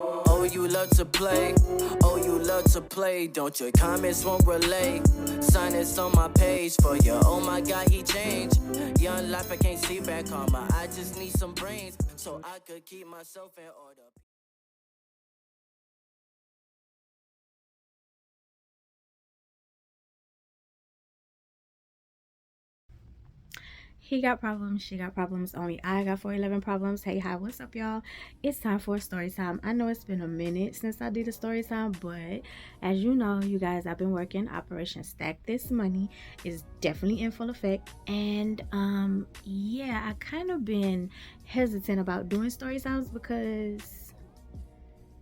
Oh, you love to play. Oh, you love to play. Don't your comments won't relay. Sign this on my page for you. Oh my God, he changed. Young life, I can't see back karma. I just need some brains so I could keep myself in order. He got problems, she got problems, only I got 411 problems. Hey, hi, what's up, y'all? It's time for a story time. I know it's been a minute since I did a story time, but as you know, you guys, I've been working Operation Stack This Money is definitely in full effect. And yeah, I kind of been hesitant about doing story times because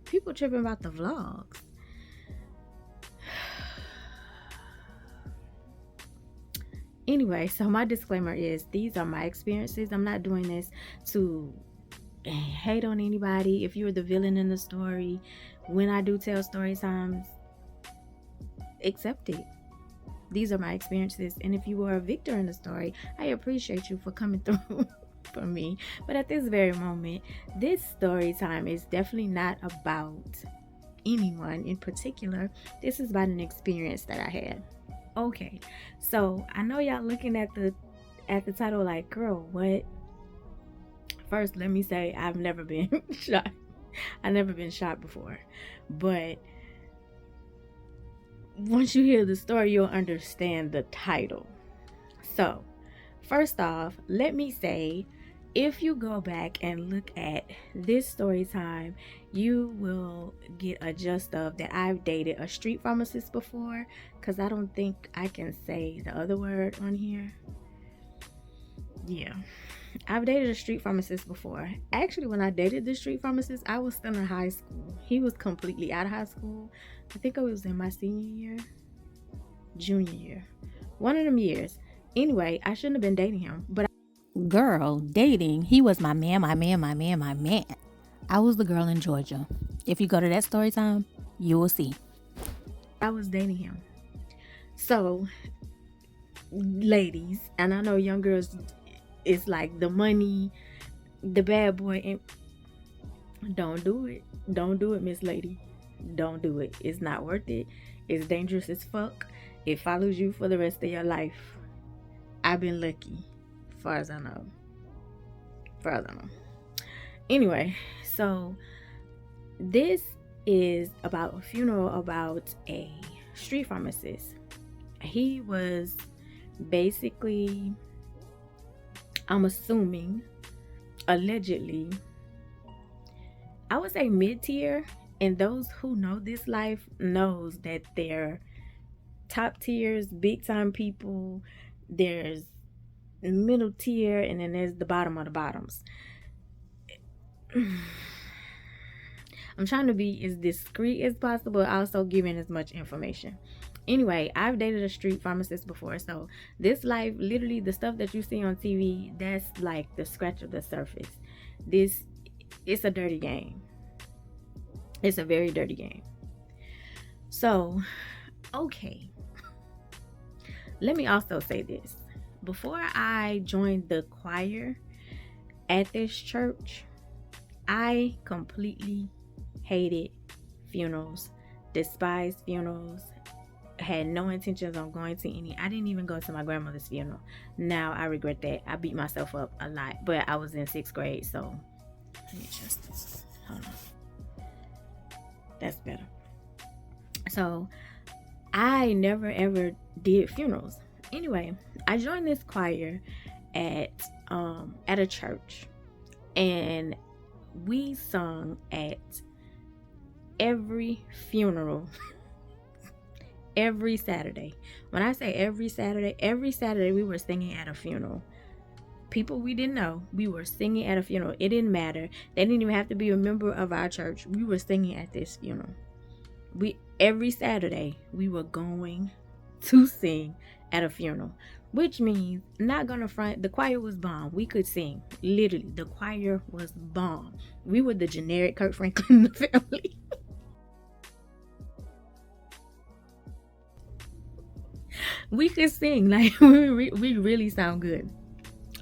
people tripping about the vlogs. Anyway, so my disclaimer is these are my experiences. I'm not doing this to hate on anybody. If you're the villain in the story, when I do tell story times, accept it. These are my experiences, and if you were a victor in the story, I appreciate you for coming through for me. But at this very moment, this story time is definitely not about anyone in particular. This is about an experience that I had. Okay, so I know y'all looking at the title like, girl, what? First, let me say I've never been shot. I've never been shot before. But once you hear the story, you'll understand the title. So, first off, let me say if you go back and look at this story time, you will get a gist of that I've dated a street pharmacist before, because I don't think I can say the other word on here. Yeah. I've dated a street pharmacist before. Actually, when I dated the street pharmacist, I was still in high school. He was completely out of high school. I think I was in my senior year, junior year. One of them years. Anyway, I shouldn't have been dating him, but Girl, dating, he was my man, my man, my man, my man. I was the girl in Georgia. If you go to that story time, you will see. I was dating him. So, ladies, and I know young girls, it's like the money, the bad boy, and don't do it. Don't do it, Miss Lady. Don't do it. It's not worth it. It's dangerous as fuck. It follows you for the rest of your life. I've been lucky, as far as I know. Far as I know. Anyway, so this is about a funeral about a street pharmacist. He was basically, I'm assuming, allegedly, I would say mid-tier, and those who know this life knows that they're top tiers, big time people. There's middle tier, and then there's the bottom of the bottoms. I'm trying to be as discreet as possible, also giving as much information. Anyway, I've dated a street pharmacist before, so this life, literally the stuff that you see on TV, that's like the scratch of the surface. This, it's a dirty game. It's a very dirty game. So, okay. Let me also say this. Before I joined the choir at this church, I completely hated funerals, despised funerals, had no intentions on going to any. I didn't even go to my grandmother's funeral. Now I regret that. I beat myself up a lot, but I was in 6th grade, so let me adjust this. Hold on. That's better. So I never ever did funerals. Anyway, I joined this choir at a church, and we sung at every funeral every Saturday. When I say every Saturday we were singing at a funeral. People we didn't know, we were singing at a funeral. It didn't matter. They didn't even have to be a member of our church. We were singing at this funeral. Every Saturday we were going to sing at a funeral, which means, not gonna front, the choir was bomb. We could sing. Literally, the choir was bomb. We were the generic Kirk Franklin in the family. We could sing. Like, we really sound good.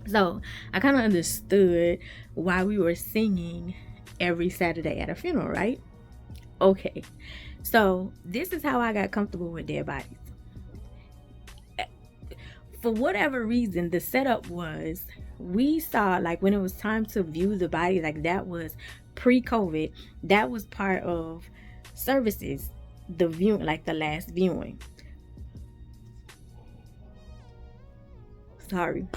So I kind of understood why we were singing every Saturday at a funeral, right? Okay, so this is how I got comfortable with dead bodies. For whatever reason, the setup was, we saw, like, when it was time to view the body, like, that was pre-COVID, that was part of services, the viewing, like the last viewing. Sorry.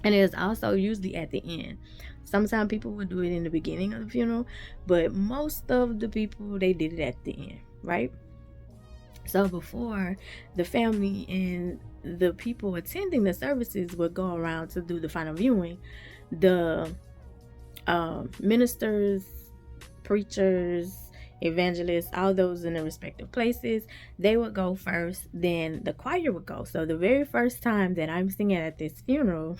And it is also usually at the end. Sometimes people would do it in the beginning of the funeral, but most of the people, they did it at the end, right? So before, the family and the people attending the services would go around to do the final viewing, the ministers, preachers, evangelists, all those in their respective places, they would go first, then the choir would go. So the very first time that I'm singing at this funeral,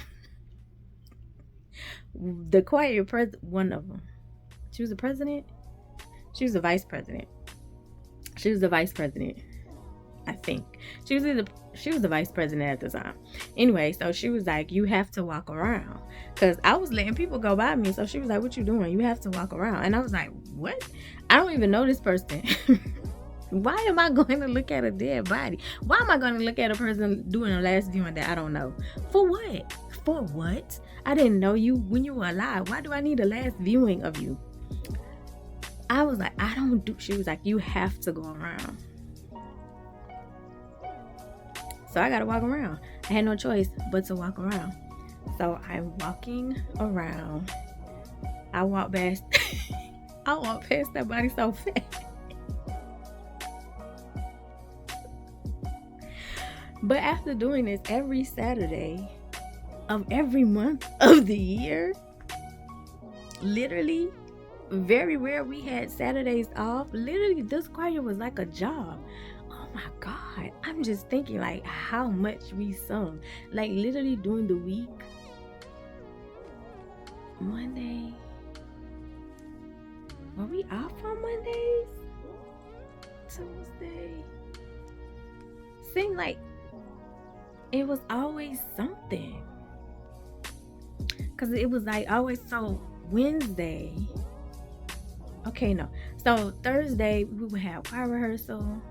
the choir one of them, she was the president, she was the vice president, I think. She was the vice president at the time. Anyway, so she was like, you have to walk around. Because I was letting people go by me. So she was like, what you doing? You have to walk around. And I was like, what? I don't even know this person. Why am I going to look at a dead body? Why am I going to look at a person doing a last viewing that I don't know? For what? For what? I didn't know you when you were alive. Why do I need a last viewing of you? I was like, I don't do. She was like, you have to go around. So I gotta walk around. I had no choice but to walk around. So I'm walking around. I walk past that body so fast. But after doing this every Saturday of every month of the year, literally, very rare we had Saturdays off. Literally, this choir was like a job. Oh my God, I'm just thinking like how much we sung. Like literally during the week, Monday, were we off on Mondays? Tuesday, seemed like it was always something. Cause it was like always, so Wednesday, okay, no, so Thursday we would have choir rehearsal.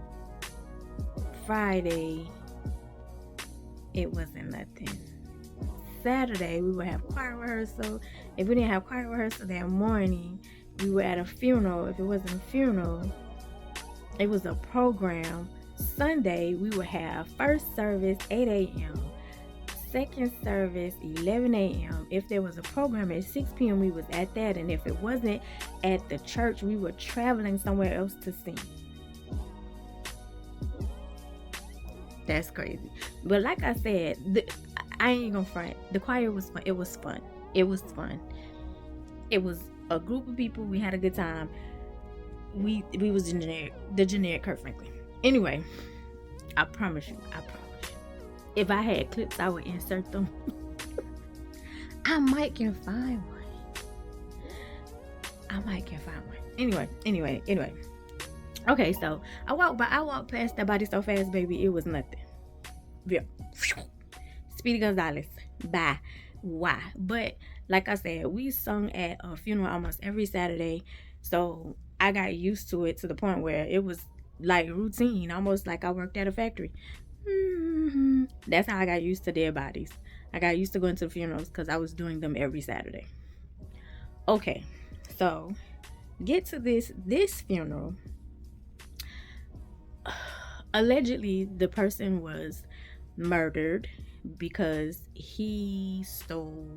Friday, it wasn't nothing. Saturday, we would have choir rehearsal. If we didn't have choir rehearsal that morning, we were at a funeral. If it wasn't a funeral, it was a program. Sunday, we would have first service 8 a.m., second service 11 a.m. If there was a program at 6 p.m., we was at that. And if it wasn't at the church, we were traveling somewhere else to sing. That's crazy. But like I said, I ain't gonna front. The choir was fun. It was fun. It was a group of people. We had a good time. We was the generic Kurt Franklin. Anyway, I promise you. If I had clips, I would insert them. I might can find one. Anyway. Okay, so I walked past that body so fast, baby, it was nothing. Yeah. Speedy Gonzalez. Bye. Why? But like I said, we sung at a funeral almost every Saturday. So I got used to it to the point where it was like routine, almost like I worked at a factory. That's how I got used to dead bodies. I got used to going to funerals because I was doing them every Saturday. Okay, so get to this funeral. Allegedly, the person was murdered because he stole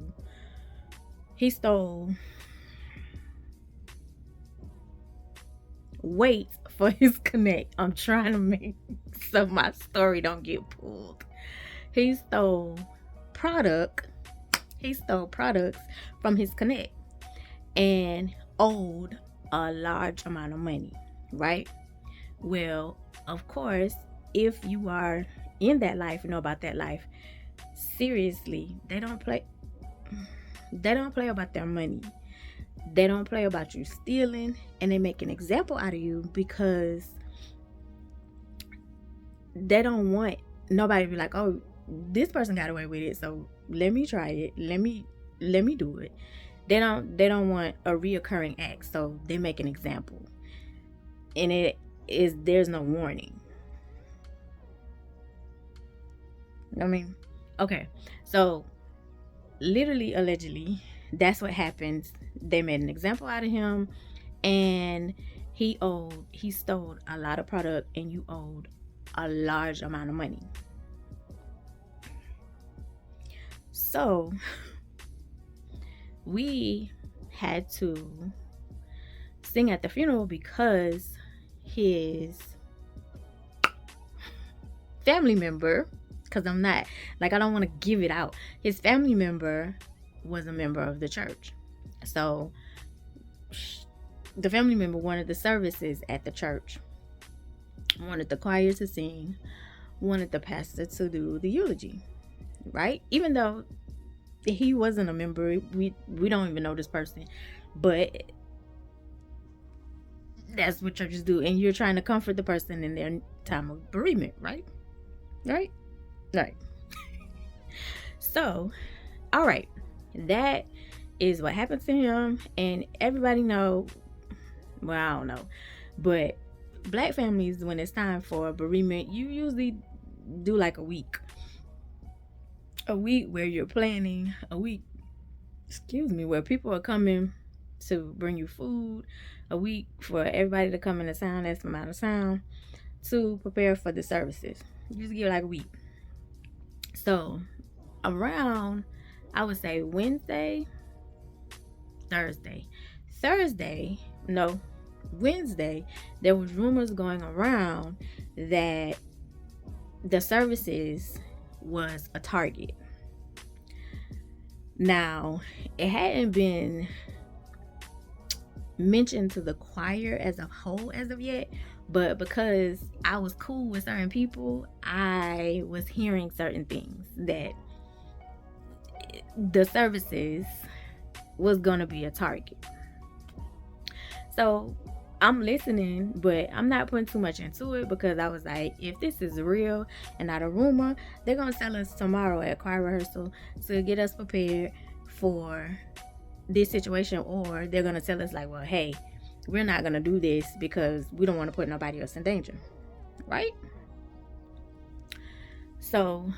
weight for his connect. I'm trying to make so my story don't get pulled. He stole products from his connect and owed a large amount of money, right? Well, of course, if you are in that life, you know about that life, seriously, they don't play about their money. They don't play about you stealing, and they make an example out of you because they don't want nobody to be like, oh, this person got away with it, so let me try it. Let me do it. They don't want a reoccurring act, so they make an example, and there's no warning. I mean, okay, so literally, allegedly, that's what happens. They made an example out of him, and he stole a lot of product, and you owed a large amount of money. So we had to sing at the funeral because his family member, because I'm not, like, I don't want to give it out. His family member was a member of the church. So the family member wanted the services at the church, wanted the choir to sing, wanted the pastor to do the eulogy, right? Even though he wasn't a member, we don't even know this person, but that's what churches do, and you're trying to comfort the person in their time of bereavement, right? So, all right, that is what happened to him, and everybody know. Well, I don't know, but Black families, when it's time for bereavement, you usually do like a week where you're planning, a week, where people are coming to bring you food, a week for everybody to come in the sound that's from out of town to prepare for the services. You just give like a week. So around, I would say Wednesday, there was rumors going around that the services was a target. Now, it hadn't been mentioned to the choir as a whole as of yet, but because I was cool with certain people, I was hearing certain things that the services was gonna be a target. So I'm listening, but I'm not putting too much into it, because I was like, if this is real and not a rumor, they're gonna tell us tomorrow at choir rehearsal to get us prepared for this situation, or they're gonna tell us like, well, hey, we're not gonna do this because we don't want to put nobody else in danger, right? So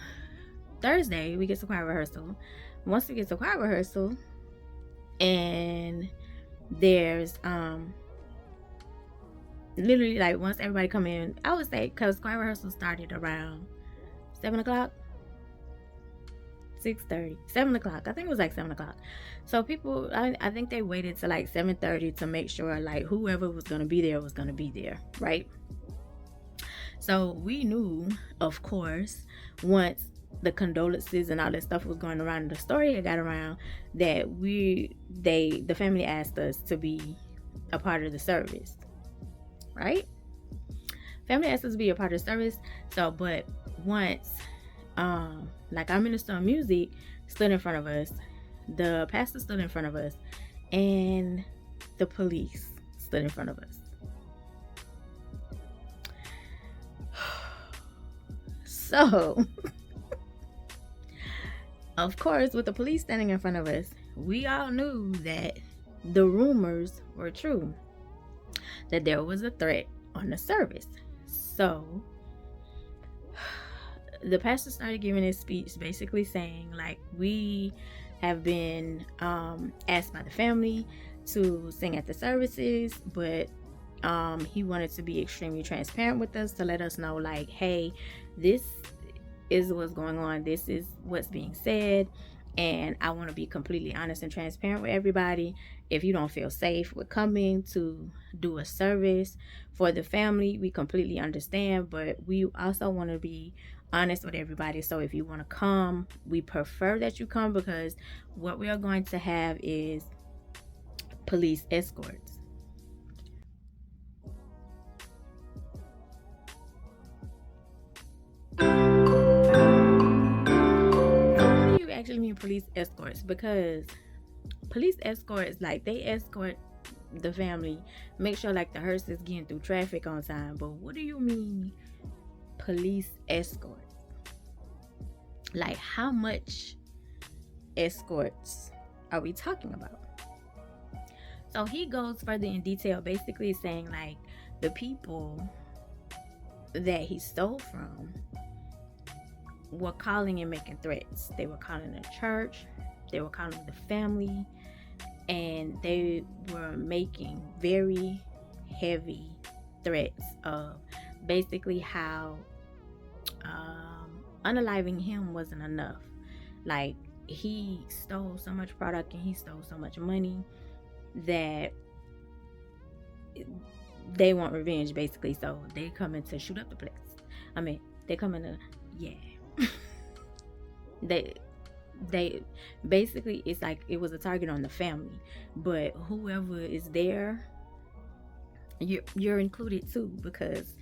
Thursday we get to choir rehearsal. Once we get to choir rehearsal, and there's literally, like, once everybody come in, I would say, because choir rehearsal started around 7 o'clock, 6:30, 7 o'clock. I think it was like 7 o'clock. So people, I think they waited to like 7:30 to make sure like whoever was going to be there was going to be there, right? So we knew, of course, once the condolences and all that stuff was going around, the story got around, that the family asked us to be a part of the service, right? Family asked us to be a part of the service. So, but once like our minister of music stood in front of us, the pastor stood in front of us, and the police stood in front of us. So of course, with the police standing in front of us, we all knew that the rumors were true, that there was a threat on the service. So the pastor started giving his speech, basically saying like, we have been asked by the family to sing at the services, but he wanted to be extremely transparent with us to let us know like, hey, this is what's going on, this is what's being said, and I want to be completely honest and transparent with everybody. If you don't feel safe with coming to do a service for the family, we completely understand, but we also want to be honest with everybody. So if you want to come, we prefer that you come, because what we are going to have is police escorts. What do you actually mean police escorts? Because police escorts, like, they escort the family, make sure like the hearse is getting through traffic on time. But what do you mean police escorts? Like, how much escorts are we talking about? So he goes further in detail, basically saying like the people that he stole from were calling and making threats. They were calling the church, they were calling the family, and they were making very heavy threats of basically how unaliving him wasn't enough. Like, he stole so much product and he stole so much money that they want revenge, basically. So they come in to shoot up the place. I mean, they come in to, yeah. they basically, it's like it was a target on the family, but whoever is there, you're included too, because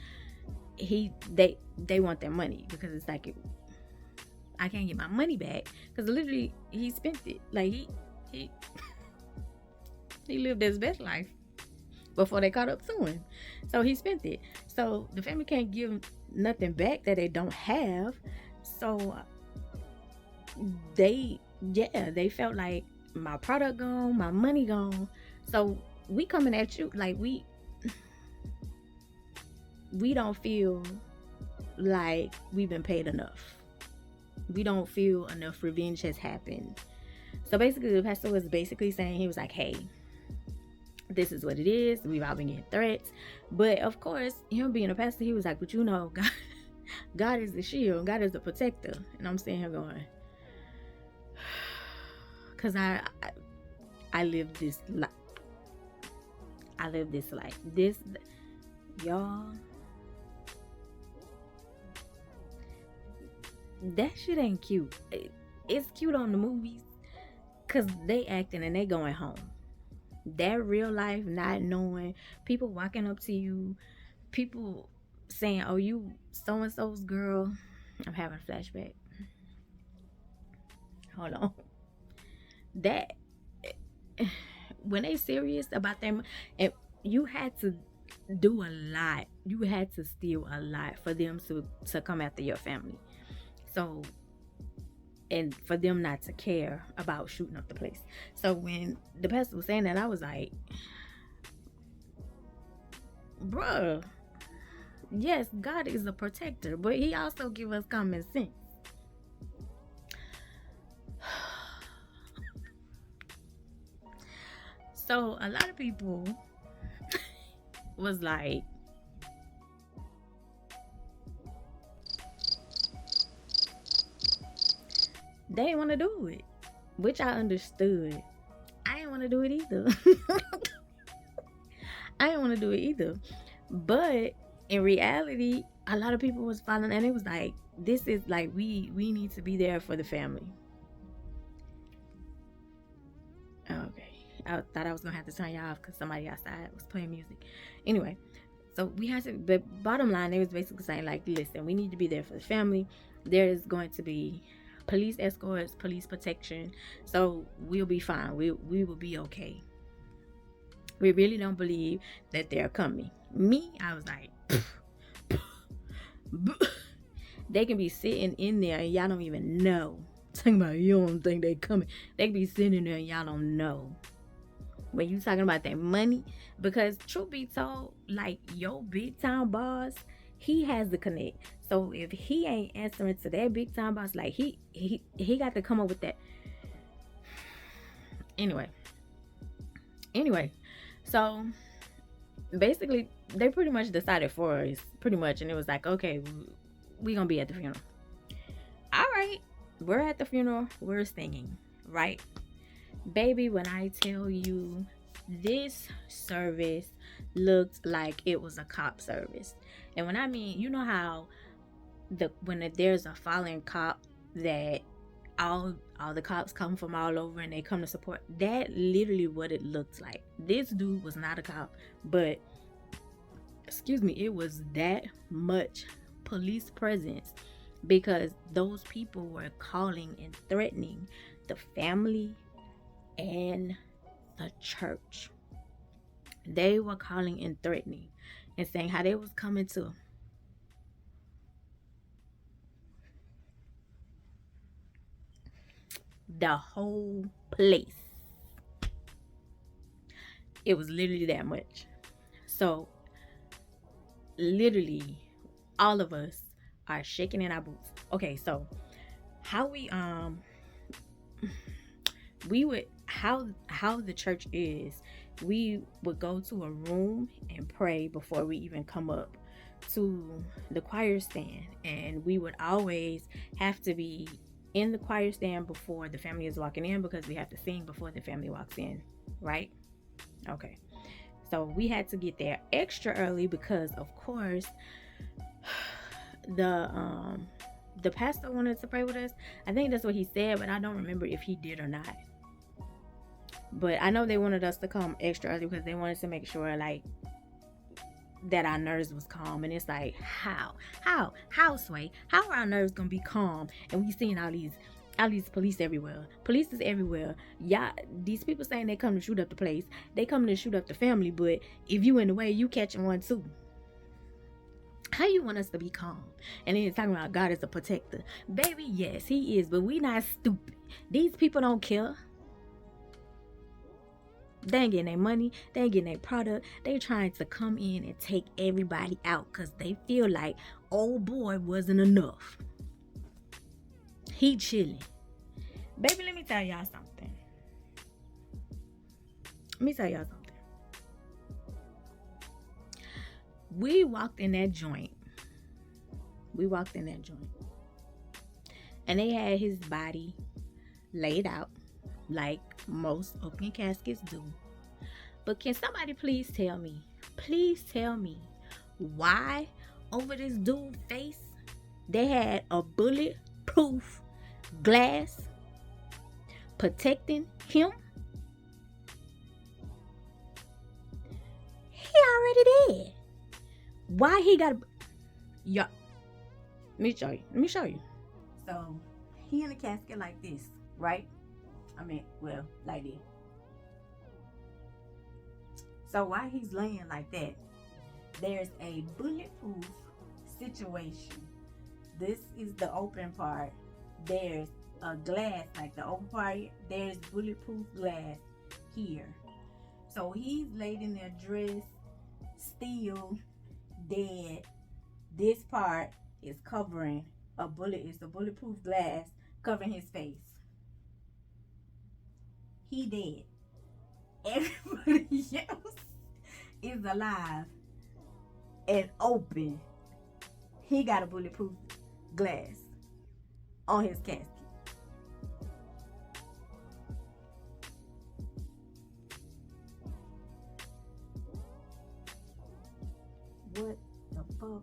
they want their money, because it's like I can't get my money back because literally he spent it. Like he he lived his best life before they caught up to him, so he spent it. So the family can't give nothing back that they don't have. So they felt like my product gone, my money gone. So we coming at you like we don't feel like we've been paid enough. We don't feel enough revenge has happened. So basically the pastor was basically saying, he was like, hey, this is what it is. We've all been getting threats. But of course, him being a pastor, he was like, but you know, God is the shield. God is the protector. And I'm sitting here going, because I live this life. I live this life. Y'all, that shit ain't cute. It's cute on the movies because they acting and they going home. That real life, not knowing, people walking up to you, people saying, oh, you so-and-so's girl. I'm having a flashback. Hold on. That, when they serious about them, and you had to do a lot. You had to steal a lot for them to come after your family. So, and for them not to care about shooting up the place. So when the pastor was saying that, I was like, bruh, yes, God is a protector, but he also give us common sense. So a lot of people was like, they didn't want to do it, which I understood. I didn't want to do it either. I didn't want to do it either. But in reality, a lot of people was following, and it was like, this is like, we need to be there for the family. Okay. I thought I was going to have to turn y'all off because somebody outside was playing music. Anyway, so we had to, but bottom line, they was basically saying like, listen, we need to be there for the family. There is going to be police escorts, police protection. So we'll be fine. We will be okay. We really don't believe that they're coming. Me, I was like, they can be sitting in there and y'all don't even know. Talking about you don't think they coming. They can be sitting in there and y'all don't know. When you talking about that money, because truth be told, like your big time boss, he has the connect. So if he ain't answering to that big time boss, like he got to come up with that. Anyway, so basically they pretty much decided for us, pretty much, and it was like, okay, we gonna be at the funeral. All right, we're at the funeral, we're singing, right? Baby, when I tell you, this service looked like it was a cop service. And when I mean, you know how when there's a fallen cop, that all the cops come from all over and they come to support, that literally what it looked like. This dude was not a cop, but excuse me, it was that much police presence, because those people were calling and threatening the family and the church. They were calling and threatening and saying how they was coming to the whole place. It was literally that much. So literally all of us are shaking in our boots. Okay, so how we would how the church is, we would go to a room and pray before we even come up to the choir stand, and we would always have to be in the choir stand before the family is walking in, because we have to sing before the family walks in, right? Okay, so we had to get there extra early because of course the pastor wanted to pray with us. I think that's what he said, but I don't remember if he did or not. But I know they wanted us to come extra early because they wanted to make sure like that our nerves was calm. And it's like, how Sway, how are our nerves gonna be calm and we seeing all these police everywhere? Police is everywhere. Yeah, these people saying they come to shoot up the place, they come to shoot up the family, but if you in the way, you catching one too. How you want us to be calm? And then talking about God is a protector. Baby, yes, he is, but we not stupid. These people don't care. They ain't getting their money. They ain't getting their product. They trying to come in and take everybody out because they feel like old boy wasn't enough. He chilling. Baby, let me tell y'all something. We walked in that joint. And they had his body laid out like most open caskets do. But can somebody please tell me why over this dude's face they had a bulletproof glass protecting him? He already dead. Why he got yeah? Let me show you. So he in a casket like this, right? I mean, well, like this. So while he's laying like that, there's a bulletproof situation. This is the open part. There's a glass, like the open part. There's bulletproof glass here. So he's laid in there dressed, still dead. This part is covering a bullet. It's a bulletproof glass covering his face. He dead. Everybody else is alive and open. He got a bulletproof glass on his casket. What the fuck?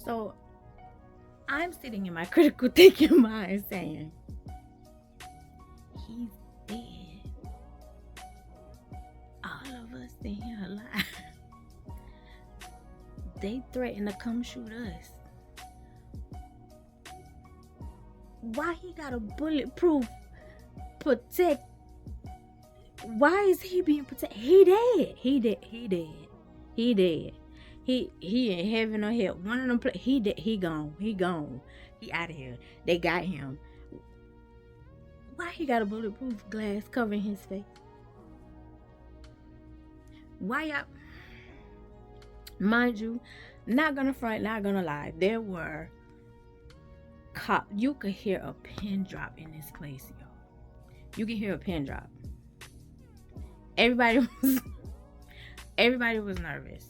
So I'm sitting in my critical thinking mind saying, he's dead. All of us in here alive. They threaten to come shoot us. Why he got a bulletproof protect? Why is he being protected? He dead. He dead. He in heaven or hell. One of them he gone. He out of here. They got him. Why he got a bulletproof glass covering his face? Why y'all? Mind you, not gonna front, not gonna lie. There were cops. You could hear a pin drop in this place, y'all. You can hear a pin drop. Everybody was nervous.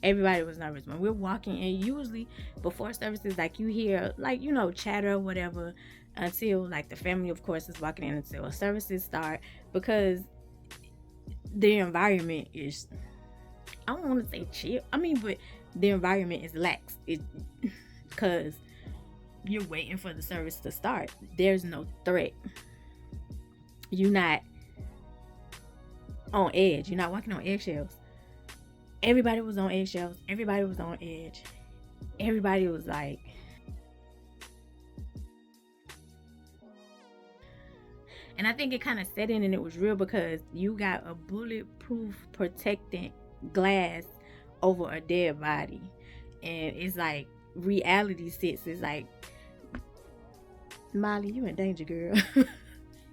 Everybody was nervous when we're walking, and usually before services, like you hear, like, you know, chatter or whatever until like the family, of course, is walking in until services start, because the environment is, I don't want to say chill. I mean, but the environment is lax. Because you're waiting for the service to start. There's no threat. You're not on edge. You're not walking on eggshells. Everybody was on eggshells. Everybody was on edge. Everybody was like, and I think it kind of set in and it was real, because you got a bulletproof protecting glass over a dead body. And it's like reality sits. It's like, Molly, you in danger, girl.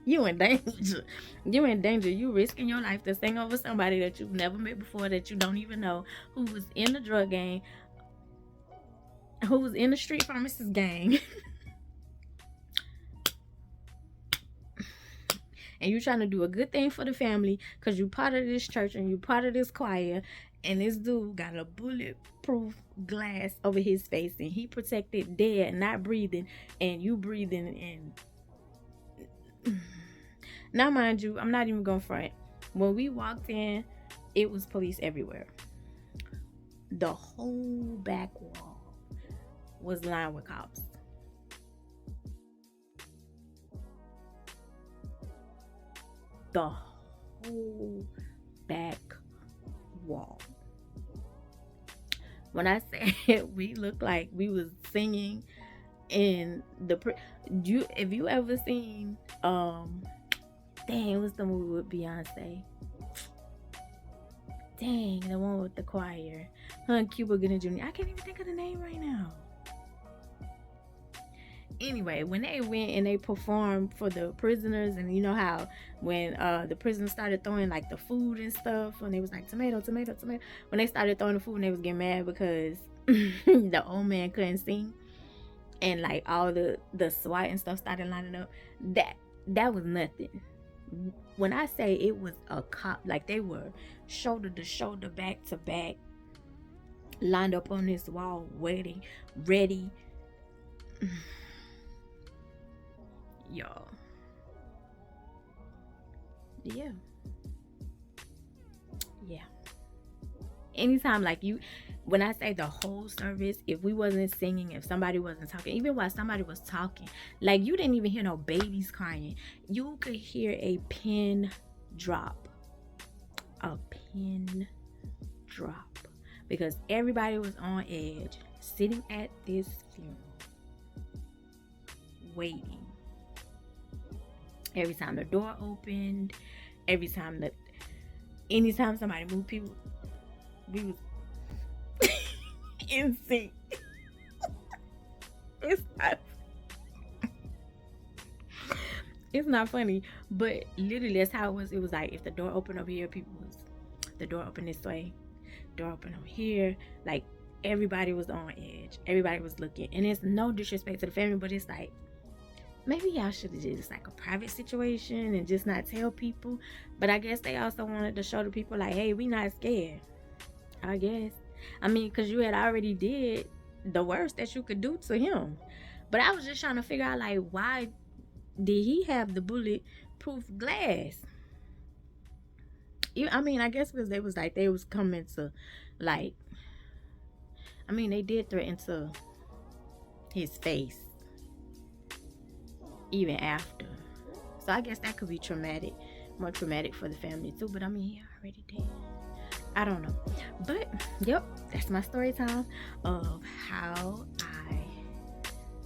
You in danger. You in danger. You risking your life to sing over somebody that you've never met before, that you don't even know, who was in the drug gang, who was in the street pharmacist gang. And you trying to do a good thing for the family because you part of this church and you part of this choir, and this dude got a bulletproof glass over his face, and he protected, dead, not breathing, and you breathing. And now, mind you, I'm not even gonna front. When we walked in, it was police everywhere. The whole back wall was lined with cops. The whole back wall. When I said we looked like we was singing in the if you ever seen what's the movie with Beyonce? Dang, the one with the choir. Her and Cuba Gooding Jr. I can't even think of the name right now. Anyway, when they went and they performed for the prisoners, and you know how when the prisoners started throwing like the food and stuff, and they was like tomato, tomato, tomato. When they started throwing the food, and they was getting mad because the old man couldn't sing, and like all the SWAT and stuff started lining up. That was nothing. When I say it was a cop, like they were shoulder to shoulder, back to back, lined up on this wall, waiting, ready. Y'all. Yeah. Anytime, like when I say the whole service, if we wasn't singing, if somebody wasn't talking, even while somebody was talking, like you didn't even hear no babies crying. You could hear a pin drop. A pin drop. Because everybody was on edge, sitting at this funeral, waiting. Every time the door opened, anytime somebody moved, people, we was in sync. It's not funny, but literally that's how it was. It was like if the door opened over here, the door opened this way, door opened over here, like everybody was on edge, everybody was looking. And it's no disrespect to the family, but it's like, maybe y'all should have just like a private situation and just not tell people. But I guess they also wanted to show the people like, hey, we not scared. I guess. I mean, because you had already did the worst that you could do to him. But I was just trying to figure out, like, why did he have the bulletproof glass? I mean, I guess because they was coming to, like, I mean, they did threaten to his face even after. So I guess that could be more traumatic for the family too. But I mean, he already did. I don't know. But yep, that's my story time of how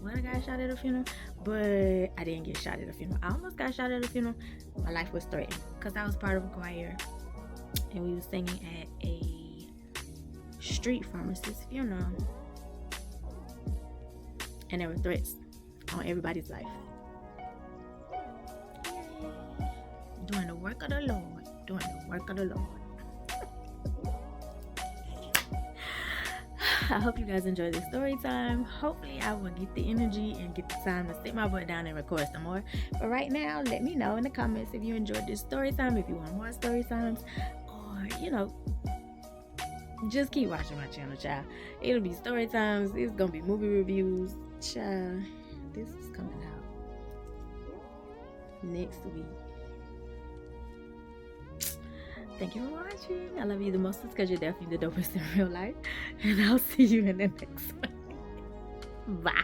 I got shot at a funeral. But I didn't get shot at a funeral. I almost got shot at a funeral. My life was threatened because I was part of a choir and we was singing at a street pharmacist funeral, and there were threats on everybody's life. Doing the work of the Lord. I hope you guys enjoyed this story time. Hopefully I will get the energy and get the time to sit my butt down and record some more. But right now, let me know in the comments if you enjoyed this story time, if you want more story times, or just keep watching my channel, child. It'll be story times. It's gonna be movie reviews, child. This is coming out next week. Thank you for watching. I love you the most because you're definitely the dopest in real life. And I'll see you in the next one. Bye.